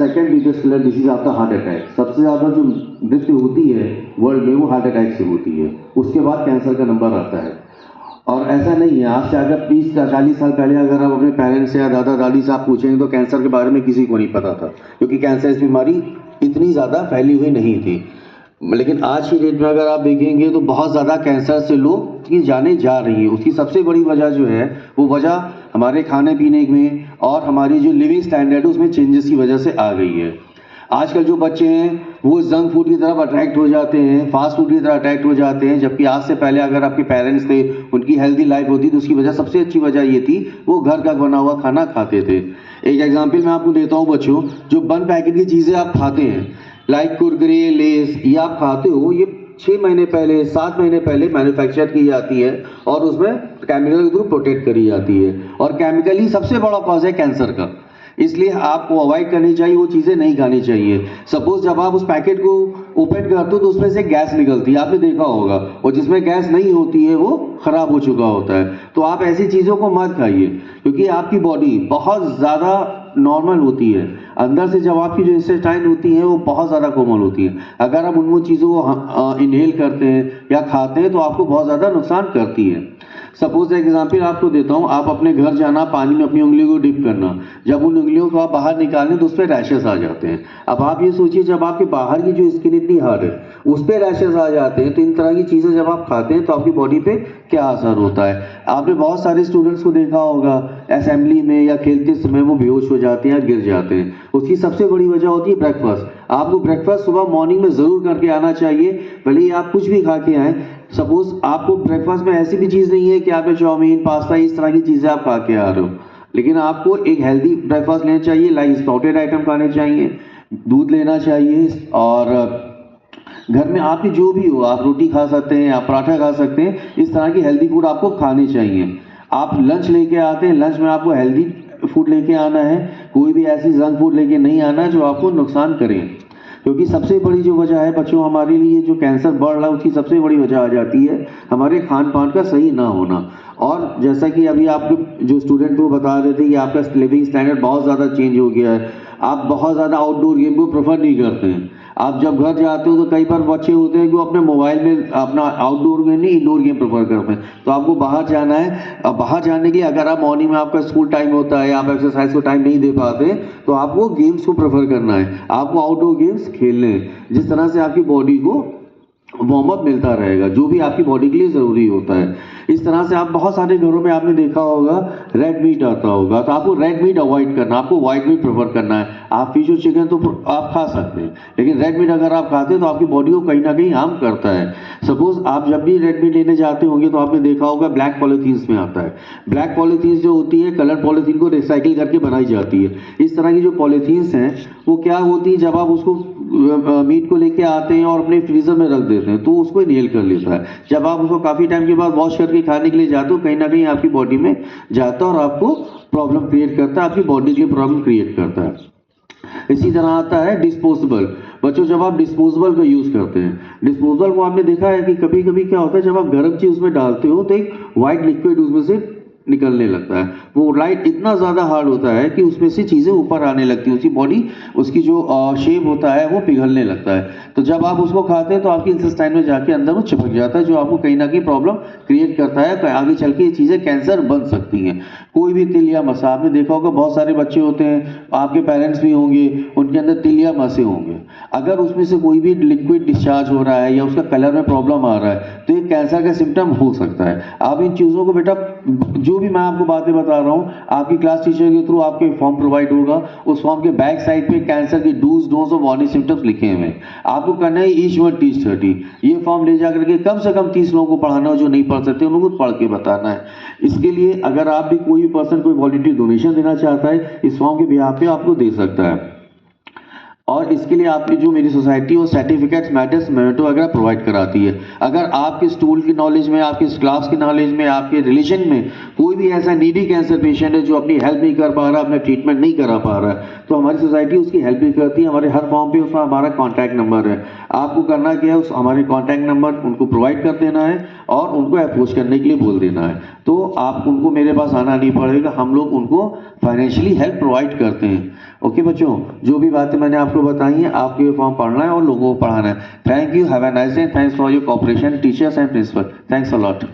Second biggest killer disease आपका heart attack. सबसे ज़्यादा जो मृत्यु होती है वर्ल्ड में वो हार्ट अटैक से होती है, उसके बाद कैंसर का नंबर आता है। और ऐसा नहीं है, आज से अगर 30 या 40 साल पहले अगर आप अपने पेरेंट्स या दादा दादी से आप पूछेंगे तो कैंसर के बारे में किसी को नहीं पता था, क्योंकि कैंसर इस बीमारी इतनी ज़्यादा फैली हुई नहीं थी। लेकिन आज की डेट में अगर आप देखेंगे तो बहुत ज़्यादा कैंसर से लोग की जाने जा रही है। उसकी सबसे बड़ी वजह जो है वो वजह हमारे खाने पीने में और हमारी जो लिविंग स्टैंडर्ड है उसमें चेंजेस की वजह से आ गई है। आजकल जो बच्चे हैं वो जंक फूड की तरफ अट्रैक्ट हो जाते हैं, फास्ट फूड की तरफ अट्रैक्ट हो जाते हैं, जबकि आज से पहले अगर आपके पेरेंट्स थे, उनकी हेल्दी लाइफ होती तो उसकी वजह सबसे अच्छी वजह ये थी वो घर का बना हुआ खाना खाते थे। एक एग्जाम्पल मैं आपको देता हूँ बच्चों, जो बंद पैकेट की चीज़ें आप खाते हैं लाइक कुरकुरे, लेस, ये आप खाते हो, ये 6 महीने पहले 7 महीने पहले मैन्युफैक्चर की जाती है और उसमें केमिकल के थ्रू प्रोटेक्ट करी जाती है, और केमिकल ही सबसे बड़ा कॉज है कैंसर का। इसलिए आपको अवॉइड करनी चाहिए, वो चीज़ें नहीं खानी चाहिए। सपोज जब आप उस पैकेट को ओपन करते हो तो उसमें से गैस निकलती है, आपने देखा होगा, और जिसमें गैस नहीं होती है वो खराब हो चुका होता है। तो आप ऐसी चीज़ों को मत खाइए, क्योंकि आपकी बॉडी बहुत ज़्यादा नॉर्मल होती है, अंदर से जब आपकी जो इंटेस्टाइन होती है वो बहुत ज़्यादा कोमल होती है। अगर आप उन चीज़ों को इनहेल करते हैं या खाते हैं तो आपको बहुत ज़्यादा नुकसान करती है। सपोज एग्जाम्पल आपको देता हूँ, आप अपने घर जाना, पानी में अपनी उंगलियों को डिप करना, जब उन उंगलियों को आप बाहर निकालें तो उस पर रैशेस आ जाते हैं। अब आप ये सोचिए, जब आपके बाहर की जो स्किन इतनी हार्ड है उस पर रैशेस आ जाते हैं, तो इन तरह की चीज़ें जब आप खाते हैं तो आपकी बॉडी पे क्या असर होता है। आपने बहुत सारे स्टूडेंट्स को देखा होगा असेंबली में या खेलते समय वो बेहोश हो जाते हैं या गिर जाते हैं। उसकी सबसे बड़ी वजह होती है ब्रेकफास्ट। आपको ब्रेकफास्ट सुबह मॉर्निंग में ज़रूर करके आना चाहिए, भले ही आप कुछ भी खा के आएँ। सपोज आपको ब्रेकफास्ट में ऐसी भी चीज़ नहीं है कि आपने चाउमीन, पास्ता, इस तरह की चीज़ें आप खा के आ रहे हो, लेकिन आपको एक हेल्दी ब्रेकफास्ट लेना चाहिए, लाइक स्प्राउटेड आइटम खाने चाहिए, दूध लेना चाहिए, और घर में आपकी जो भी हो, आप रोटी खा सकते हैं, आप पराठा खा सकते हैं, इस तरह की हेल्दी फूड आपको खाने चाहिए। आप लंच लेके आते हैं, लंच में आपको हेल्दी फूड लेके आना है, कोई भी ऐसी जंक फूड लेके नहीं आना है जो आपको नुकसान करे, क्योंकि सबसे बड़ी जो वजह है बच्चों हमारे लिए जो कैंसर बढ़ रहा है उसकी सबसे बड़ी वजह आ जाती है हमारे खान पान का सही ना होना। और जैसा कि अभी आप जो स्टूडेंट को बता रहे थे कि आपका लिविंग स्टैंडर्ड बहुत ज़्यादा चेंज हो गया है, आप बहुत ज़्यादा आउटडोर गेम को प्रेफर नहीं करते हैं। आप जब घर जाते हो तो कई बार बच्चे होते हैं कि वो अपने मोबाइल में अपना आउटडोर गेम नहीं इंडोर गेम प्रेफर करते हैं। तो आपको बाहर जाना है, अब बाहर जाने के लिए अगर आप मॉर्निंग में आपका स्कूल टाइम होता है, आप एक्सरसाइज को टाइम नहीं दे पाते, तो आपको गेम्स को प्रेफर करना है, आपको आउटडोर गेम्स खेलने हैं, जिस तरह से आपकी बॉडी को वार्म अप मिलता रहेगा, जो भी आपकी बॉडी के लिए ज़रूरी होता है। इस तरह से आप बहुत सारे घरों में आपने देखा होगा रेड मीट आता होगा, तो आपको रेड मीट अवॉइड करना, आपको वाइट मीट प्रेफर करना है। आप फिश और चिकन तो आप खा सकते हैं, लेकिन रेड मीट अगर आप खाते हैं तो आपकी बॉडी को कहीं ना कहीं हार्म करता है। सपोज आप जब भी रेड मीट लेने जाते होंगे तो आपने देखा होगा ब्लैक पॉलीथीन्स में आता है। ब्लैक पॉलीथीन्स जो होती है कलर पॉलीथीन को रिसाइकिल करके बनाई जाती है। इस तरह की जो पॉलीथीन्स हैं वो क्या होती है, जब आप उसको मीट को लेके आते हैं और अपने फ्रीजर में रख देते हैं तो उसको इनहेल कर लेता है। जब आप उसको काफ़ी टाइम के बाद वॉश करके खाने के लिए जाते हो, कहीं ना कहीं आपकी बॉडी में जाता है और आपको प्रॉब्लम क्रिएट करता है, आपकी बॉडी के लिए प्रॉब्लम क्रिएट करता है। इसी तरह आता है डिस्पोजेबल। बच्चों जब आप डिस्पोजेबल का यूज़ करते हैं, डिस्पोजेबल को आपने देखा है कि कभी कभी क्या होता है, जब आप गर्म चीज़ उसमें डालते हो तो एक वाइट लिक्विड उसमें से निकलने लगता है। वो लाइट इतना ज़्यादा हार्ड होता है कि उसमें से चीज़ें ऊपर आने लगती हैं, उसकी बॉडी, उसकी जो शेप होता है वो पिघलने लगता है। तो जब आप उसको खाते हैं तो आपकी इंटेस्टाइन में जाके अंदर वो चिपक जाता है, जो आपको कहीं ना कहीं प्रॉब्लम क्रिएट करता है। आगे चल के ये चीज़ें कैंसर बन सकती हैं। कोई भी तिल या मसा, आपने देखा होगा बहुत सारे बच्चे होते हैं, आपके पेरेंट्स भी होंगे, उनके अंदर तिल या मसे होंगे। अगर उसमें से कोई भी लिक्विड डिस्चार्ज हो रहा है या उसका कलर में प्रॉब्लम आ रहा है तो ये कैंसर का सिम्टम हो सकता है। आप इन चीज़ों को बेटा, जो भी मैं आपको बातें बता रहा हूँ, आपकी क्लास टीचर के थ्रू आपको फॉर्म प्रोवाइड होगा, उस फॉर्म के बैक साइड पे कैंसर के डूज, डोंट्स और वार्निंग सिम्टम्स लिखे हुए हैं। आपको करना है ईच वन टीच 30। ये फॉर्म ले जा करके कम से कम 30 लोगों को पढ़ाना हो, जो नहीं पढ़ सकते उन लोगों को पढ़ के बताना है। इसके लिए अगर आप भी कोई भी पर्सन कोई वॉलंटियर डोनेशन देना चाहता है, इस फॉर्म के बिहाफ पे आपको दे सकता है। और इसके लिए आपकी जो मेरी सोसाइटी वो सर्टिफिकेट्स, मेडल्स, मेमेंटो वगैरह प्रोवाइड कराती है। अगर आपके स्कूल की नॉलेज में, आपके क्लास की नॉलेज में, आपके रिलेशन में कोई भी ऐसा नीडी कैंसर पेशेंट है जो अपनी हेल्प नहीं कर पा रहा, अपना ट्रीटमेंट नहीं करा पा रहा है, तो हमारी सोसाइटी उसकी हेल्प भी करती है। हमारे हर फॉर्म पे उसका हमारा कॉन्टैक्ट नंबर है। आपको करना क्या है, उस हमारे कॉन्टैक्ट नंबर उनको प्रोवाइड कर देना है और उनको अप्रोच करने के लिए बोल देना है। तो आप उनको मेरे पास आना नहीं पड़ेगा, हम लोग उनको फाइनेंशियली हेल्प प्रोवाइड करते हैं। ओके बच्चों, जो भी बातें मैंने आपको बताई हैं, आपको ये फॉर्म पढ़ना है और लोगों को पढ़ाना है। Thank you, have a nice day, thanks for your cooperation teachers and principal, thanks a lot.